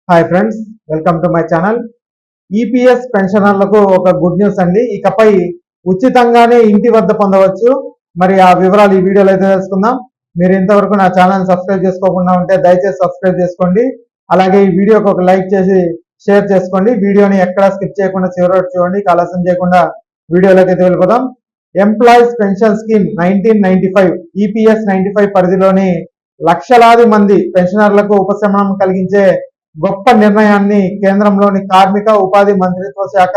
Hi friends, welcome to my channel. EPS పెన్షనర్లకు ఒక good news అండి. ఇకపై ఉచితంగానే ఇంటి వద్ద పొందవచ్చు. మరి ఆ వివరాలు ఈ వీడియోలో అయితే తెలుసుకుందాం. మీరు ఇంతవరకు నా ఛానల్ సబ్స్క్రైబ్ చేసుకోకుండా ఉంటే దయచేసి సబ్స్క్రైబ్ చేసుకోండి. అలాగే ఈ వీడియోకి ఒక లైక్ చేసి షేర్ చేసుకోండి. వీడియోని ఎక్కడా స్కిప్ చేయకుండా చివరి వరకు చూడండి. ఆలస్యం చేయకుండా వీడియోలోకి అయితే వెళ్ళిపోదాం. ఎంప్లాయీస్ పెన్షన్ స్కీమ్ 1995 ఈపీఎస్ 95 పరిధిలోని లక్షలాది మంది పెన్షనర్లకు ఉపశమనం కలిగించే గొప్ప నిర్ణయాన్ని కేంద్రంలోని కార్మిక ఉపాధి మంత్రిత్వ శాఖ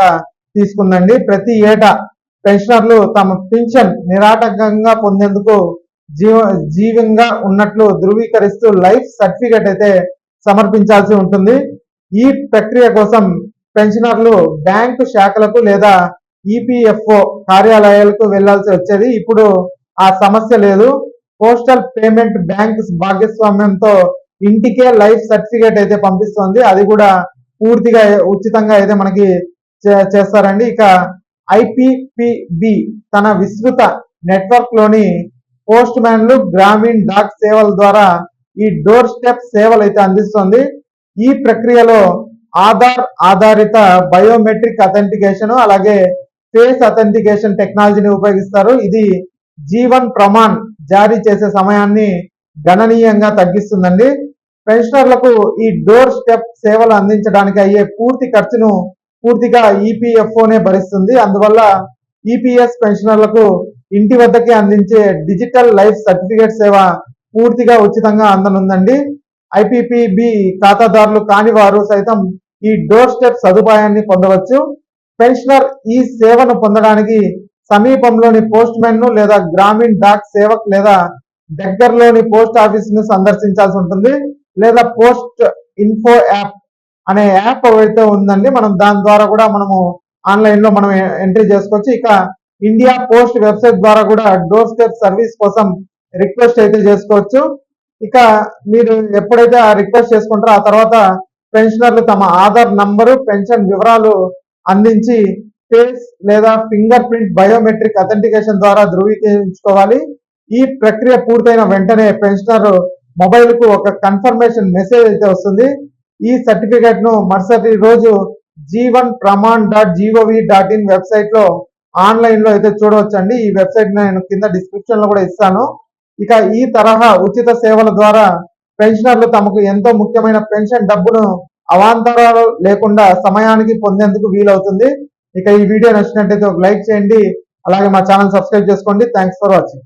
తీసుకుందండి. ప్రతి ఏటా పెన్షనర్లు తమ పింఛన్ నిరాటంకంగా పొందేందుకు జీవంగా ఉన్నట్లు ధృవీకరిస్తూ లైఫ్ సర్టిఫికేట్ అయితే సమర్పించాల్సి ఉంటుంది. ఈ ప్రక్రియ కోసం పెన్షనర్లు బ్యాంకు శాఖలకు లేదా ఈపీఎఫ్ఓ కార్యాలయాలకు వెళ్లాల్సి వచ్చేది. ఇప్పుడు ఆ సమస్య లేదు. పోస్టల్ పేమెంట్ బ్యాంక్ భాగస్వామ్యంతో ఇంటికే లైఫ్ సర్టిఫికేట్ అయితే పంపిస్తుంది. అది కూడా పూర్తిగా ఉచితంగా అయితే మనకి చేస్తారండి. ఇక ఐపీపీబి తన విస్తృత నెట్వర్క్ లోని పోస్ట్ మ్యాన్లు గ్రామీణ డాక్ సేవల ద్వారా ఈ డోర్ స్టెప్ సేవలు అయితే అందిస్తుంది. ఈ ప్రక్రియలో ఆధార్ ఆధారిత బయోమెట్రిక్ అథెంటికేషన్ అలాగే ఫేస్ అథెంటికేషన్ టెక్నాలజీని ఉపయోగిస్తారు. ఇది జీవన్ ప్రమాణ్ జారీ చేసే సమయాన్ని గణనీయంగా తగ్గిస్తుందండి. పెన్షనర్లకు ఈ డోర్ స్టెప్ సేవలు అందించడానికి అయ్యే పూర్తి ఖర్చును పూర్తిగా ఈపీఎఫ్ఓనే భరిస్తుంది. అందువల్ల ఈపీఎస్ పెన్షనర్లకు ఇంటి వద్దకే అందించే డిజిటల్ లైఫ్ సర్టిఫికేట్ సేవ పూర్తిగా ఉచితంగా అందనుందండి. ఐపీపీబి ఖాతాదారులు కాని వారు సైతం ఈ డోర్ స్టెప్ సదుపాయాన్ని పొందవచ్చు. పెన్షనర్ ఈ సేవను పొందడానికి సమీపంలోని పోస్ట్ మ్యాన్ ను లేదా గ్రామీణ డాక్ సేవక్ లేదా దగ్గరలోని పోస్ట్ ఆఫీస్ ను సందర్శించాల్సి ఉంటుంది. లేదా పోస్ట్ ఇన్ఫో యాప్ అనే యాప్ అయితే ఉందండి. మనం దాని ద్వారా కూడా మనము ఆన్లైన్ లో మనం ఎంట్రీ చేసుకోవచ్చు. ఇక ఇండియా పోస్ట్ వెబ్సైట్ ద్వారా కూడా డోర్ స్టెప్ సర్వీస్ కోసం రిక్వెస్ట్ అయితే చేసుకోవచ్చు. ఇక మీరు ఎప్పుడైతే ఆ రిక్వెస్ట్ చేసుకుంటారో ఆ తర్వాత పెన్షనర్లు తమ ఆధార్ నంబరు పెన్షన్ వివరాలు అందించి ఫేస్ లేదా ఫింగర్ ప్రింట్ బయోమెట్రిక్ అథెంటికేషన్ ద్వారా ధృవీకరించుకోవాలి. ఈ ప్రక్రియ పూర్తయిన వెంటనే పెన్షనర్ మొబైల్ కు ఒక కన్ఫర్మేషన్ మెసేజ్ అయితే వస్తుంది. ఈ సర్టిఫికేట్ ను మరుసటి రోజు జీవన్ ప్రమాణ్ .gov.in వెబ్సైట్ లో ఆన్లైన్ లో అయితే చూడవచ్చండి. ఈ వెబ్సైట్ నేను కింద డిస్క్రిప్షన్ లో కూడా ఇస్తాను. ఇక ఈ తరహా ఉచిత సేవల ద్వారా పెన్షనర్లు తమకు ఎంతో ముఖ్యమైన పెన్షన్ డబ్బును అవాంతరాలు లేకుండా సమయానికి పొందేందుకు వీలవుతుంది. ఇక ఈ వీడియో నచ్చినట్లయితే ఒక లైక్ చేయండి. అలాగే మా ఛానల్ సబ్స్క్రైబ్ చేసుకోండి. Thanks for watching.